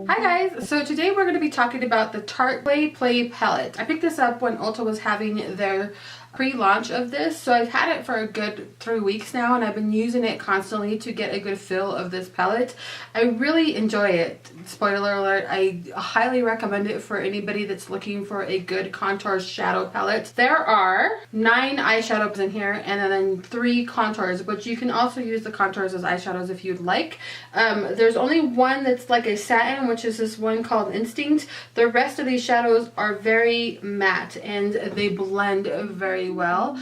Hi guys, so today we're going to be talking about the Tarte Play Palette. I picked this up when Ulta was having their pre-launch of this, so I've had it for a good 3 weeks now and I've been using it constantly to get a good feel of this palette. I really enjoy it. Spoiler alert, I highly recommend it for anybody that's looking for a good contour shadow palette. There are 9 eyeshadows in here and then 3 contours, but you can also use the contours as eyeshadows if you'd like. There's only one that's like a satin, which is this one called Instinct. The rest of these shadows are very matte and they blend very well.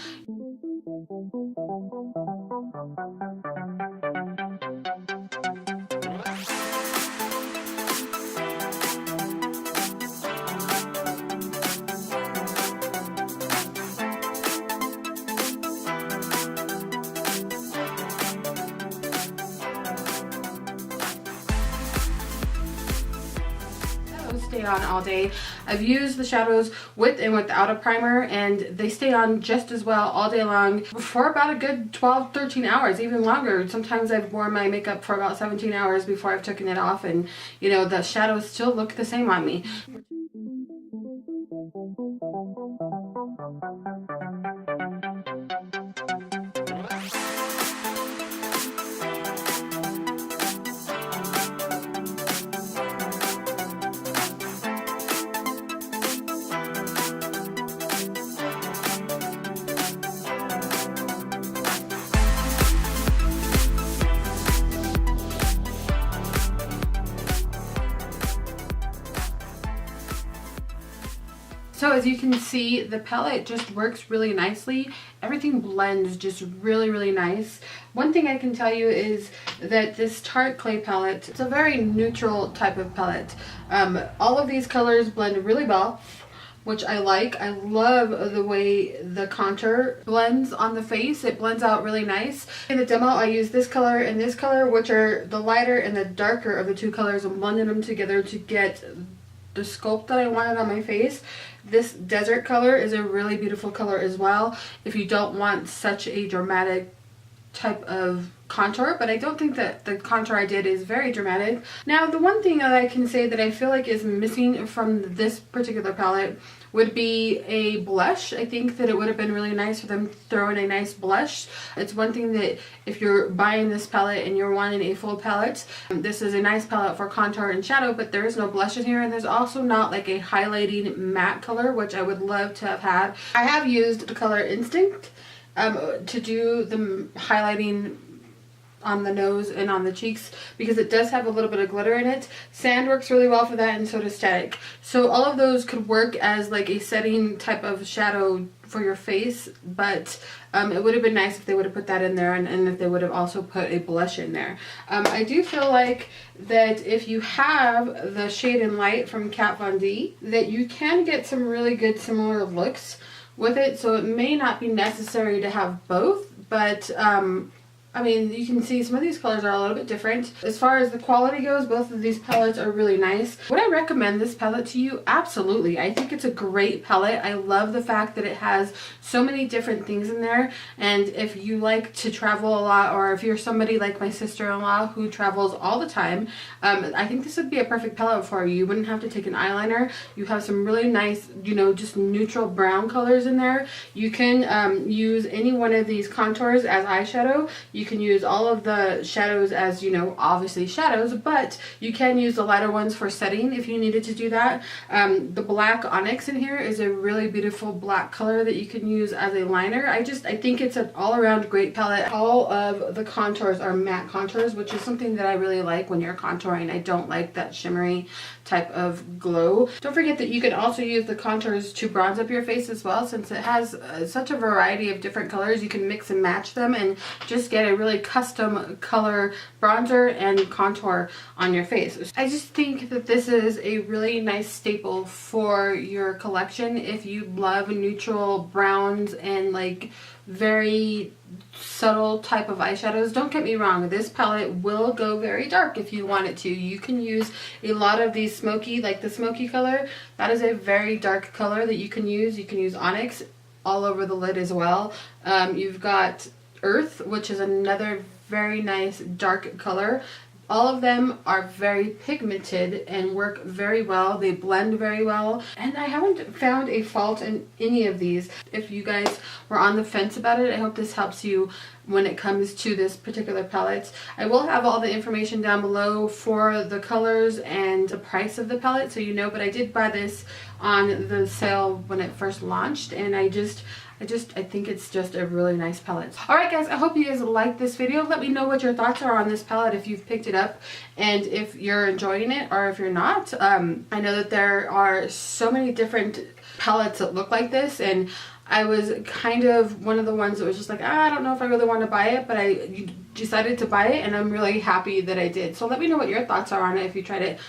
Stay on all day. I've used the shadows with and without a primer and they stay on just as well all day long for about a good 12-13 hours, even longer. Sometimes I've worn my makeup for about 17 hours before I've taken it off and you know the shadows still look the same on me. So as you can see, the palette just works really nicely. Everything blends just really nice. One thing I can tell you is that this Tarte clay palette, it's a very neutral type of palette. All of these colors blend really well, which I like. I love the way the contour blends on the face. It blends out really nice. In the demo, I use this color and this color, which are the lighter and the darker of the two colors, and blended them together to get the sculpt that I wanted on my face. This desert color is a really beautiful color as well if you don't want such a dramatic type of contour, but I don't think that the contour I did is very dramatic. Now the one thing that I can say that I feel like is missing from this particular palette would be a blush. I think that it would have been really nice for them to throw in a nice blush. It's one thing that if you're buying this palette and you're wanting a full palette, this is a nice palette for contour and shadow, but there is no blush in here, and there's also not like a highlighting matte color, which I would love to have had. I have used the color Instinct to do the highlighting on the nose and on the cheeks because it does have a little bit of glitter in it. Sand works really well for that, and so does Static. So all of those could work as like a setting type of shadow for your face, but it would have been nice if they would have put that in there, and if they would have also put a blush in there. I do feel like that if you have the Shade and Light from Kat Von D, that you can get some really good similar looks with it, so it may not be necessary to have both, but I mean, you can see some of these colors are a little bit different. As far as the quality goes, both of these palettes are really nice. Would I recommend this palette to you? Absolutely. I think it's a great palette. I love the fact that it has so many different things in there. And if you like to travel a lot, or if you're somebody like my sister-in-law who travels all the time, I think this would be a perfect palette for you. You wouldn't have to take an eyeliner. You have some really nice, you know, just neutral brown colors in there. You can use any one of these contours as eyeshadow. You can use all of the shadows as, you know, obviously shadows, but you can use the lighter ones for setting if you needed to do that. The black Onyx in here is a really beautiful black color that you can use as a liner. I think it's an all-around great palette. All of the contours are matte contours, which is something that I really like when you're contouring. I don't like that shimmery type of glow. Don't forget that you can also use the contours to bronze up your face as well, since it has such a variety of different colors. You can mix and match them and just get a really custom color bronzer and contour on your face. I just think that this is a really nice staple for your collection if you love neutral browns and like very subtle type of eyeshadows. Don't get me wrong, this palette will go very dark if you want it to. You can use a lot of these smoky, like the smoky color. That is a very dark color that you can use. You can use Onyx all over the lid as well. You've got Earth, which is another very nice dark color. All of them are very pigmented and work very well. They blend very well. And I haven't found a fault in any of these. If you guys were on the fence about it, I hope this helps you when it comes to this particular palette. I will have all the information down below for the colors and the price of the palette so you know, but I did buy this on the sale when it first launched, and I think it's just a really nice palette. Alright guys, I hope you guys liked this video. Let me know what your thoughts are on this palette, if you've picked it up and if you're enjoying it or if you're not. I know that there are so many different palettes that look like this, and I was kind of one of the ones that was just like, I don't know if I really want to buy it, but I decided to buy it and I'm really happy that I did. So let me know what your thoughts are on it if you tried it.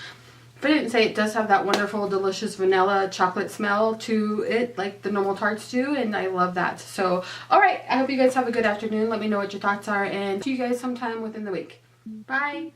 If I didn't say, it does have that wonderful, delicious vanilla chocolate smell to it, like the normal tarts do, and I love that. So, alright, I hope you guys have a good afternoon. Let me know what your thoughts are, and see you guys sometime within the week. Bye!